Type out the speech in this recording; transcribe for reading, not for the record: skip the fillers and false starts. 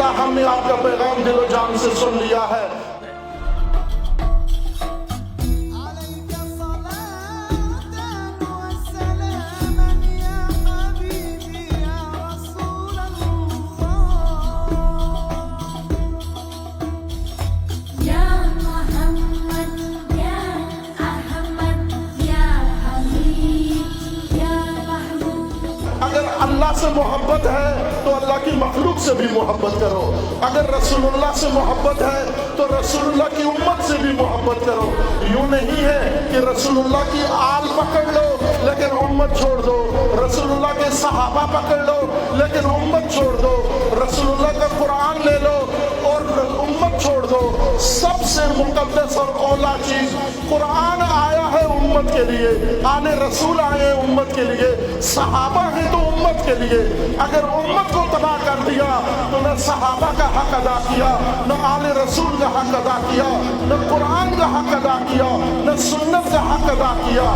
अल्हम्दुलिल्लाह हमने आपका पैगाम दिलो जान से सुन लिया है। अगर अल्लाह से मोहब्बत है तो अल्लाह की मखलूक से भी मोहब्बत करो। अगर रसूलुल्लाह से मोहब्बत है तो रसूलुल्लाह की उम्मत से भी मोहब्बत करो। यूं नहीं है कि रसूलुल्लाह की आल पकड़ लो लेकिन उम्मत छोड़ दो, रसूलुल्लाह के सहाबा पकड़ लो लेकिन उम्मत छोड़ दो, रसूलुल्लाह का कुरान ले लो और उम्मत छोड़ दो। सबसे मुकद्दस और औला चीज कुरान आया है उम्मत के लिए, आने रसूल आए हैं उम्मत के लिए, सहाबा है तो उम्मत के लिए। अगर उम्मत को तबाह कर दिया तो न सहाबा का हक अदा किया, न आले रसूल का हक अदा किया, न कुरान का हक अदा किया, न सुन्नत का हक अदा किया।